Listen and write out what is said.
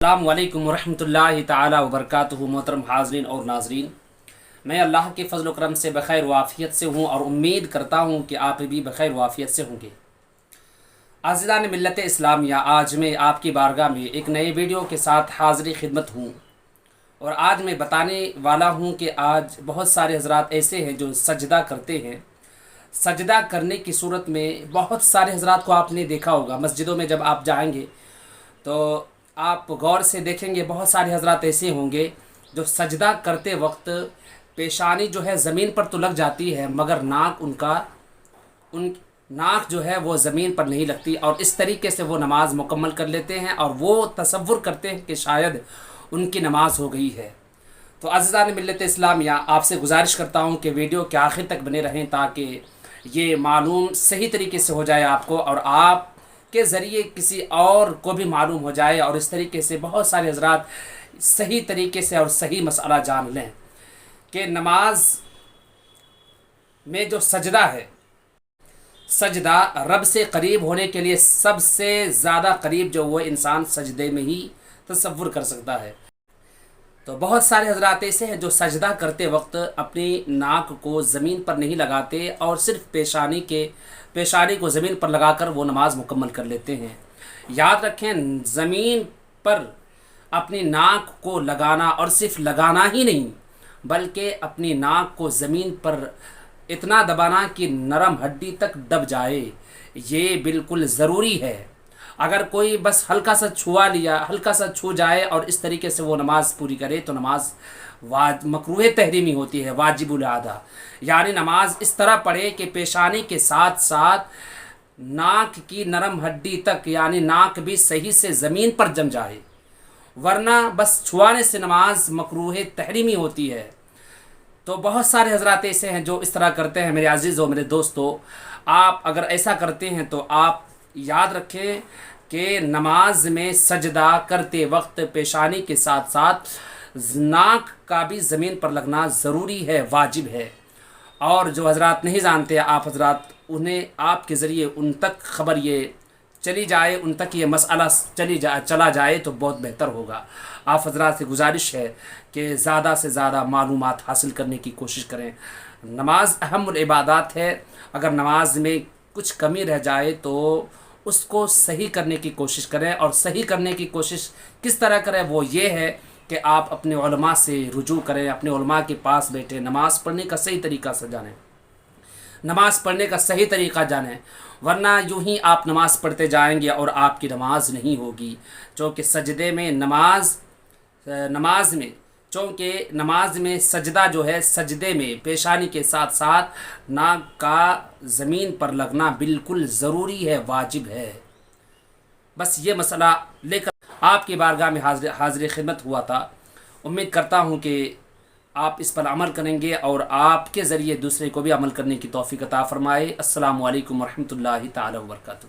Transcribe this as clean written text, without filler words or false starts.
السلام علیکم ورحمۃ اللہ تعالی وبرکاتہ۔ محترم حاضرین اور ناظرین، میں اللہ کے فضل و کرم سے بخیر وافیت سے ہوں اور امید کرتا ہوں کہ آپ بھی بخیر وافیت سے ہوں گے۔ عزیزان ملت اسلامیہ، آج میں آپ کی بارگاہ میں ایک نئے ویڈیو کے ساتھ حاضری خدمت ہوں، اور آج میں بتانے والا ہوں کہ آج بہت سارے حضرات ایسے ہیں جو سجدہ کرتے ہیں۔ سجدہ کرنے کی صورت میں بہت سارے حضرات کو آپ نے دیکھا ہوگا، مسجدوں میں جب آپ جائیں گے تو آپ غور سے دیکھیں گے بہت سارے حضرات ایسے ہوں گے جو سجدہ کرتے وقت پیشانی جو ہے زمین پر تو لگ جاتی ہے، مگر ناک جو ہے وہ زمین پر نہیں لگتی، اور اس طریقے سے وہ نماز مکمل کر لیتے ہیں اور وہ تصور کرتے ہیں کہ شاید ان کی نماز ہو گئی ہے۔ تو عزیزان ملت اسلامیہ، آپ سے گزارش کرتا ہوں کہ ویڈیو کے آخر تک بنے رہیں تاکہ یہ معلوم صحیح طریقے سے ہو جائے آپ کو، اور آپ کے ذریعے کسی اور کو بھی معلوم ہو جائے، اور اس طریقے سے بہت سارے حضرات صحیح طریقے سے اور صحیح مسئلہ جان لیں کہ نماز میں جو سجدہ ہے، سجدہ رب سے قریب ہونے کے لیے سب سے زیادہ قریب جو وہ انسان سجدے میں ہی تصور کر سکتا ہے۔ تو بہت سارے حضرات ایسے ہیں جو سجدہ کرتے وقت اپنی ناک کو زمین پر نہیں لگاتے اور صرف پیشانی کو زمین پر لگا کر وہ نماز مکمل کر لیتے ہیں۔ یاد رکھیں، زمین پر اپنی ناک کو لگانا، اور صرف لگانا ہی نہیں بلکہ اپنی ناک کو زمین پر اتنا دبانا کہ نرم ہڈی تک دب جائے، یہ بالکل ضروری ہے۔ اگر کوئی بس ہلکا سا چھو جائے اور اس طریقے سے وہ نماز پوری کرے تو نماز مکروہ تحریمی ہوتی ہے، واجب الادا۔ یعنی نماز اس طرح پڑھے کہ پیشانی کے ساتھ ساتھ ناک کی نرم ہڈی تک، یعنی ناک بھی صحیح سے زمین پر جم جائے، ورنہ بس چھوانے سے نماز مکروہ تحریمی ہوتی ہے۔ تو بہت سارے حضرات ایسے ہیں جو اس طرح کرتے ہیں۔ میرے عزیزوں، میرے دوستو، آپ اگر ایسا کرتے ہیں تو آپ یاد رکھیں کہ نماز میں سجدہ کرتے وقت پیشانی کے ساتھ ساتھ ناک کا بھی زمین پر لگنا ضروری ہے، واجب ہے۔ اور جو حضرات نہیں جانتے، آپ حضرات انہیں آپ کے ذریعے ان تک خبر یہ چلی جائے، ان تک یہ مسئلہ چلا جائے تو بہت بہتر ہوگا۔ آپ حضرات سے گزارش ہے کہ زیادہ سے زیادہ معلومات حاصل کرنے کی کوشش کریں۔ نماز اہم العبادات ہے، اگر نماز میں کچھ کمی رہ جائے تو اس کو صحیح کرنے کی کوشش کریں، اور صحیح کرنے کی کوشش کس طرح کریں؟ وہ یہ ہے کہ آپ اپنے علماء سے رجوع کریں، اپنے علماء کے پاس بیٹھیں، نماز پڑھنے کا صحیح طریقہ سے جانیں، نماز پڑھنے کا صحیح طریقہ جانیں، ورنہ یوں ہی آپ نماز پڑھتے جائیں گے اور آپ کی نماز نہیں ہوگی۔ چونکہ نماز میں سجدہ جو ہے، سجدے میں پیشانی کے ساتھ ساتھ ناک کا زمین پر لگنا بالکل ضروری ہے، واجب ہے۔ بس یہ مسئلہ لے کر آپ کی بارگاہ میں حاضر خدمت ہوا تھا۔ امید کرتا ہوں کہ آپ اس پر عمل کریں گے اور آپ کے ذریعے دوسرے کو بھی عمل کرنے کی توفیق عطا فرمائے۔ السلام علیکم ورحمۃ اللہ تعالی وبرکاتہ۔